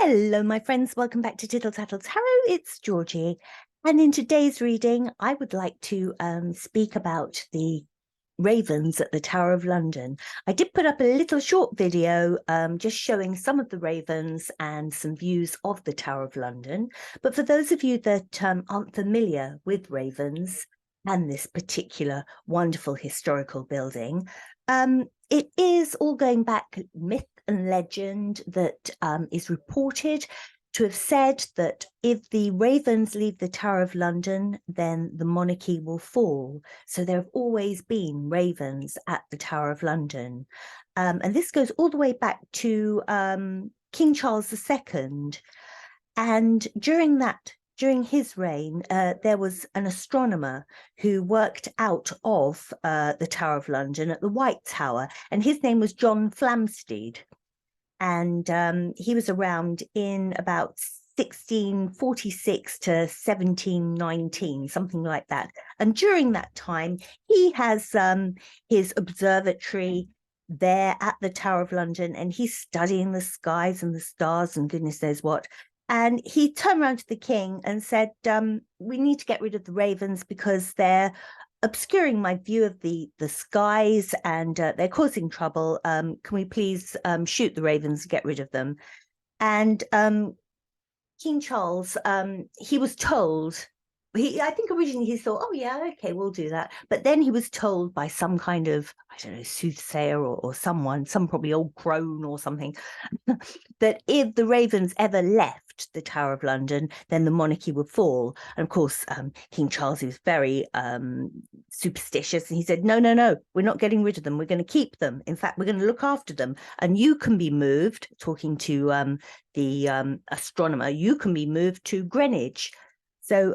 Hello, my friends. Welcome back to Tittle Tattle Tarot. It's Georgie. And in today's reading, I would like to speak about the ravens at the Tower of London. I did put up a little short video just showing some of the ravens and some views of the Tower of London. But for those of you that aren't familiar with ravens and this particular wonderful historical building, it is all going back myth and legend that is reported to have said that if the ravens leave the Tower of London, then the monarchy will fall. So there have always been ravens at the Tower of London. And this goes all the way back to King Charles II. And during his reign, there was an astronomer who worked out of the Tower of London at the White Tower, and his name was John Flamsteed. And he was around in about 1646 to 1719, something like that. And during that time, he has his observatory there at the Tower of London, and he's studying the skies and the stars and goodness knows what. And he turned around to the king and said, we need to get rid of the ravens because they're obscuring my view of the skies, and they're causing trouble. Can we please shoot the ravens and get rid of them? And King Charles, he was told, I think originally he thought, oh yeah, okay, we'll do that. But then he was told by some kind of, I don't know, soothsayer or someone, some probably old crone or something, that if the ravens ever left the Tower of London, then the monarchy would fall. And of course, King Charles, he was very superstitious, and he said, no, we're not getting rid of them. We're going to keep them. In fact, we're going to look after them. And you can be moved, talking to the astronomer, you can be moved to Greenwich. So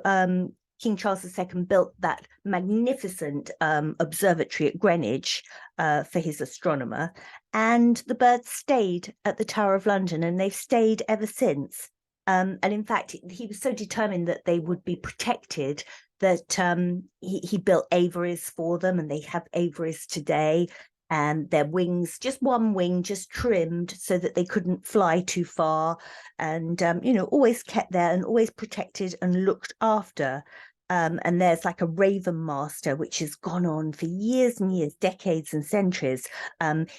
King Charles II built that magnificent observatory at Greenwich for his astronomer, and the birds stayed at the Tower of London, and they've stayed ever since. And in fact, he was so determined that they would be protected that he built aviaries for them, and they have aviaries today. And their wings, just one wing, just trimmed so that they couldn't fly too far, and always kept there and always protected and looked after. And there's like a raven master, which has gone on for years and years, decades and centuries.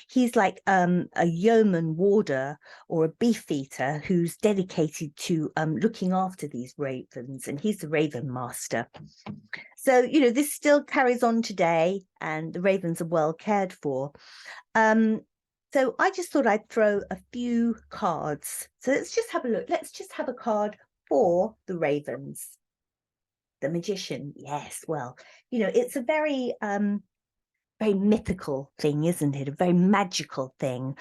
He's like a yeoman warder or a beefeater who's dedicated to looking after these ravens, and he's the raven master. So, this still carries on today, and the ravens are well cared for. So I just thought I'd throw a few cards. So let's just have a look. Let's just have a card for the ravens. The magician. Yes, well, it's a very very mythical thing, isn't it? A very magical thing.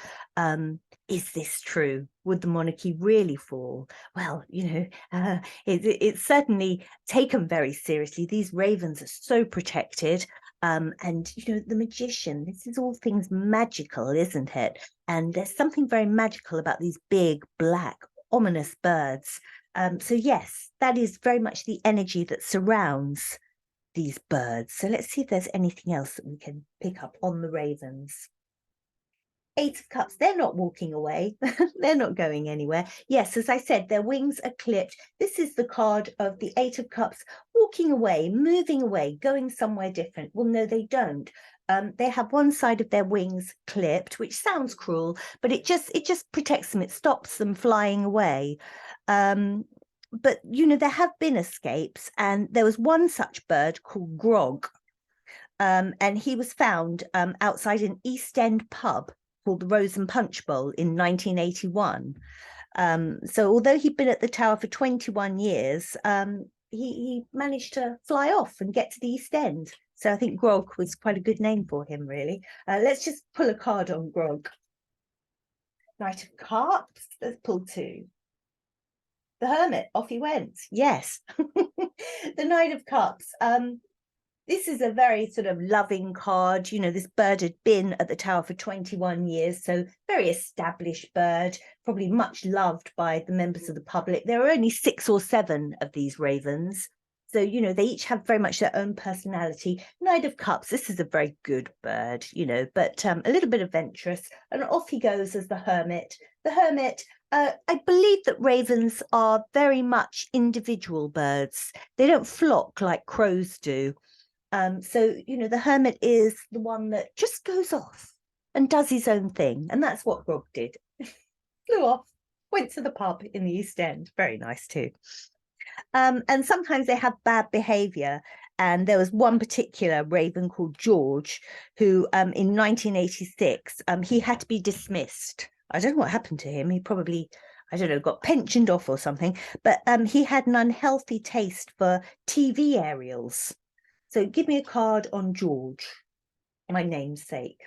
Is this true? Would the monarchy really fall? Well, it's certainly taken very seriously. These ravens are so protected. And the magician, this is all things magical, isn't it? And there's something very magical about these big, black, ominous birds. So yes, that is very much the energy that surrounds these birds. So let's see if there's anything else that we can pick up on the ravens. Eight of Cups, they're not walking away. They're not going anywhere. Yes, as I said, their wings are clipped. This is the card of the Eight of Cups walking away, moving away, going somewhere different. Well, no, they don't. They have one side of their wings clipped, which sounds cruel, but it just protects them. It stops them flying away. But there have been escapes, and there was one such bird called Grog, and he was found outside an East End pub called the Rose and Punch Bowl in 1981. So although he'd been at the Tower for 21 years, he managed to fly off and get to the East End. So I think Grog was quite a good name for him, really. Let's just pull a card on Grog. Knight of Cups. Let's pull two. The Hermit, off he went. Yes. The Knight of Cups. This is a very sort of loving card. This bird had been at the Tower for 21 years, so very established bird, probably much loved by the members of the public. There are only 6 or 7 of these ravens. So, you know, they each have very much their own personality. Knight of Cups, this is a very good bird, you know, but a little bit adventurous. And off he goes as the Hermit. The Hermit, I believe that ravens are very much individual birds. They don't flock like crows do. So, you know, the Hermit is the one that just goes off and does his own thing. And that's what Grog did. Flew off, went to the pub in the East End. Very nice too. And sometimes they have bad behavior. And there was one particular raven called George, who in 1986, he had to be dismissed. I don't know what happened to him. He probably, I don't know, got pensioned off or something. But he had an unhealthy taste for TV aerials. So give me a card on George, my namesake.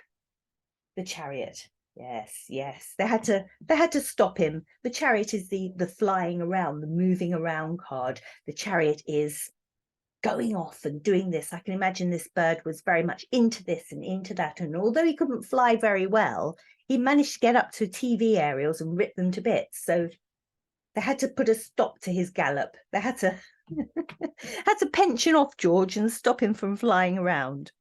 The Chariot. Yes, yes. They had to stop him. The Chariot is the flying around, the moving around card. The Chariot is going off and doing this. I can imagine this bird was very much into this and into that. And although he couldn't fly very well, he managed to get up to TV aerials and rip them to bits. So they had to put a stop to his gallop. They had to had to pension off George and stop him from flying around.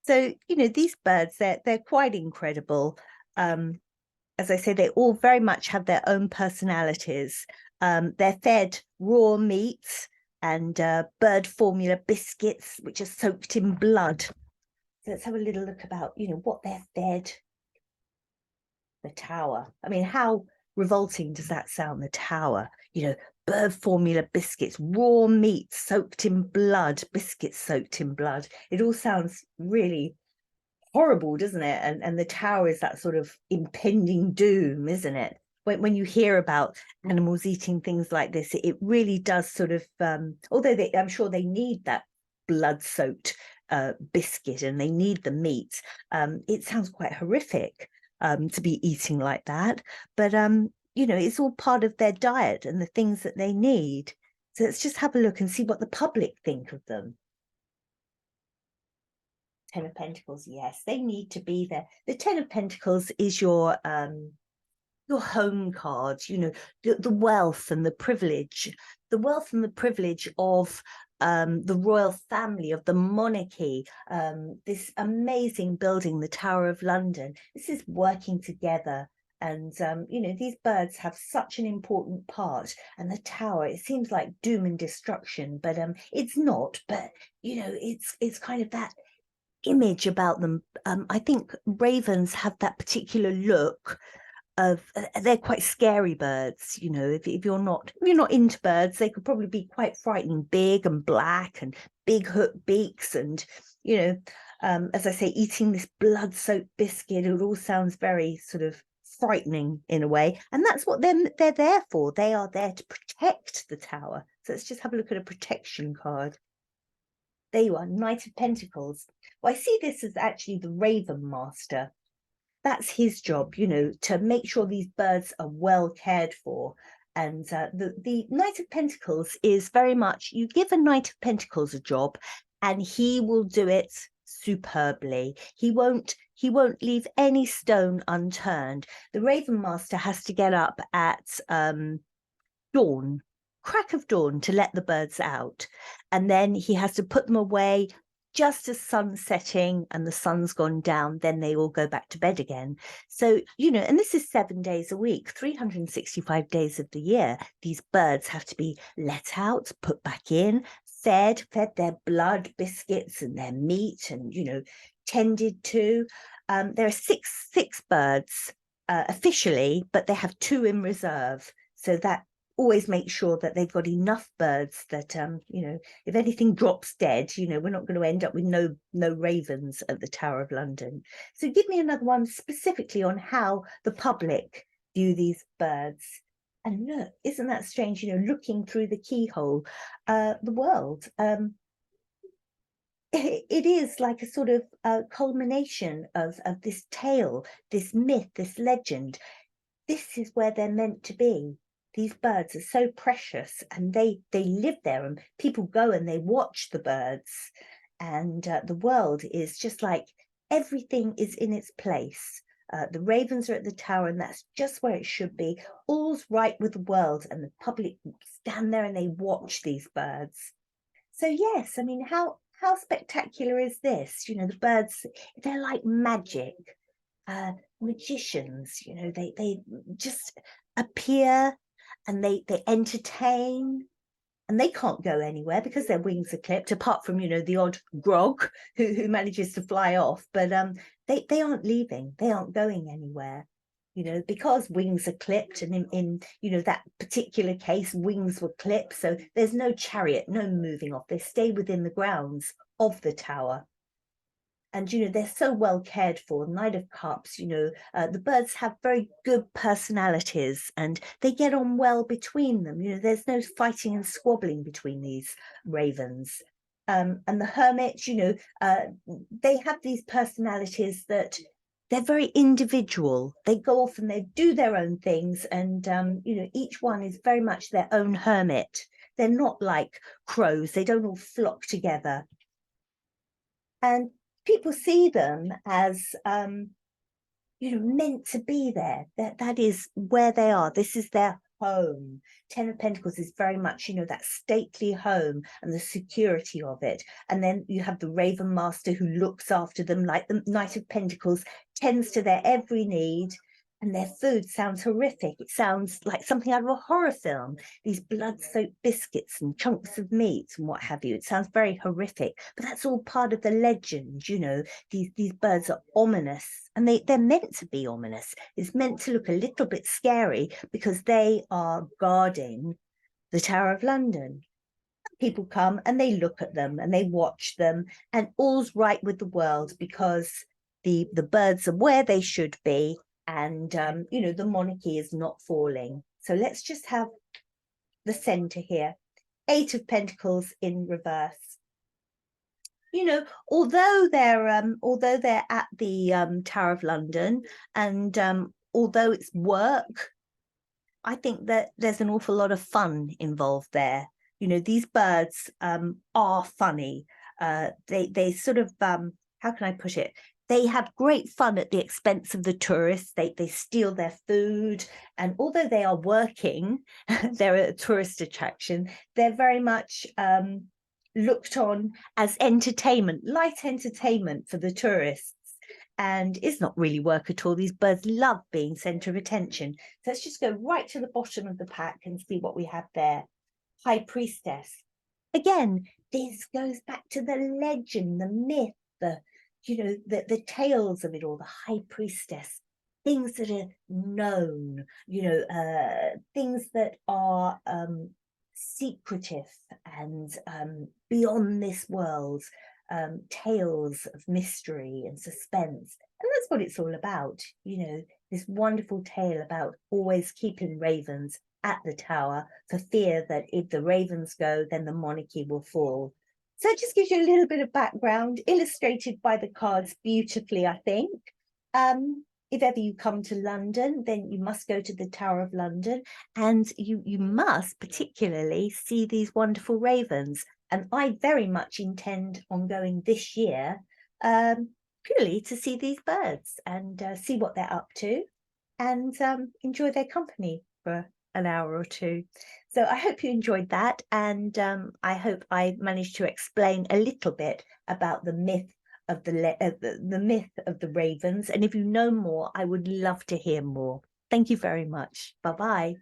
So, you know, these birds, they're quite incredible. As I say, they all very much have their own personalities. They're fed raw meat and bird formula biscuits, which are soaked in blood. So let's have a little look about, you know, what they're fed. The Tower. I mean, how revolting does that sound? The Tower, you know, bird formula biscuits, raw meat soaked in blood, biscuits soaked in blood. It all sounds really horrible, doesn't it? And the Tower is that sort of impending doom, isn't it? When you hear about animals eating things like this, it really does sort of, although I'm sure they need that blood-soaked biscuit and they need the meat, it sounds quite horrific to be eating like that. But, you know, it's all part of their diet and the things that they need. So let's just have a look and see what the public think of them. Ten of Pentacles, yes, they need to be there. The Ten of Pentacles is your home card, you know, the wealth and the privilege of the royal family, of the monarchy, this amazing building, the Tower of London. This is working together. And, you know, these birds have such an important part. And the Tower, it seems like doom and destruction, but it's not. But, you know, it's kind of that image about them. I think ravens have that particular look of they're quite scary birds, you know. If you're not into birds, they could probably be quite frightening, big and black and big hooked beaks, and you know, as I say, eating this blood-soaked biscuit, it all sounds very sort of frightening in a way. And that's what they're there for. They are there to protect the Tower. So let's just have a look at a protection card. There you are, Knight of Pentacles. Well, I see this as actually the Raven Master. That's his job, you know, to make sure these birds are well cared for. And the Knight of Pentacles is very much, you give a Knight of Pentacles a job and he will do it superbly. He won't leave any stone unturned. The Raven Master has to get up at dawn, crack of dawn, to let the birds out. And then he has to put them away just as sun's setting and the sun's gone down, then they all go back to bed again. So, you know, and this is 7 days a week, 365 days of the year. These birds have to be let out, put back in, fed their blood, biscuits and their meat, and, you know, tended to. There are six birds officially, but they have 2 in reserve. So that always make sure that they've got enough birds that you know, if anything drops dead, you know, we're not going to end up with no ravens at the Tower of London. So give me another one specifically on how the public view these birds. And look, isn't that strange, you know, looking through the keyhole, the world, it is like a sort of culmination of this tale, this myth, this legend. This is where they're meant to be. These birds are so precious, and they live there, and people go and they watch the birds, and the world is just like everything is in its place. The ravens are at the Tower, and that's just where it should be. All's right with the world, and the public stand there and they watch these birds. So yes, I mean, how spectacular is this? You know, the birds, they're like magic, magicians. You know, they just appear and they entertain, and they can't go anywhere because their wings are clipped, apart from, you know, the odd grog who manages to fly off. But they aren't leaving, they aren't going anywhere, you know, because wings are clipped. And in you know, that particular case, wings were clipped, so there's no chariot, no moving off. They stay within the grounds of the tower. And you know, they're so well cared for. Knight of Cups, you know, the birds have very good personalities and they get on well between them. You know, there's no fighting and squabbling between these ravens. And the hermits, you know, they have these personalities that they're very individual. They go off and they do their own things, and you know, each one is very much their own hermit. They're not like crows, they don't all flock together. And people see them as you know, meant to be there. That is where they are. This is their home. Ten of Pentacles is very much, you know, that stately home and the security of it. And then you have the Raven Master who looks after them, like the Knight of Pentacles, tends to their every need. And their food sounds horrific. It sounds like something out of a horror film. These blood-soaked biscuits and chunks of meat and what have you. It sounds very horrific, but that's all part of the legend. You know, these birds are ominous, and they're meant to be ominous. It's meant to look a little bit scary because they are guarding the Tower of London. People come and they look at them and they watch them, and all's right with the world because the birds are where they should be, and you know, the monarchy is not falling. So let's just have the center here. Eight of Pentacles in reverse. You know, although they're at the Tower of London, and although it's work, I think that there's an awful lot of fun involved there. You know, these birds are funny. They sort of how can I put it? They have great fun at the expense of the tourists. They steal their food, and although they are working, they're a tourist attraction. They're very much looked on as entertainment, light entertainment for the tourists. And it's not really work at all. These birds love being center of attention. So let's just go right to the bottom of the pack and see what we have there. High Priestess. Again, this goes back to the legend, the myth, the, you know, the tales of it all. The High Priestess, things that are known, you know, things that are secretive and beyond this world, tales of mystery and suspense. And that's what it's all about, you know, this wonderful tale about always keeping ravens at the tower for fear that if the ravens go, then the monarchy will fall. So it just gives you a little bit of background, illustrated by the cards beautifully, I think. If ever you come to London, then you must go to the Tower of London, and you must particularly see these wonderful ravens. And I very much intend on going this year, purely to see these birds and see what they're up to, and enjoy their company for an hour or two. So I hope you enjoyed that, and I hope I managed to explain a little bit about the myth of the myth of the ravens. And if you know more, I would love to hear more. Thank you very much. Bye-bye.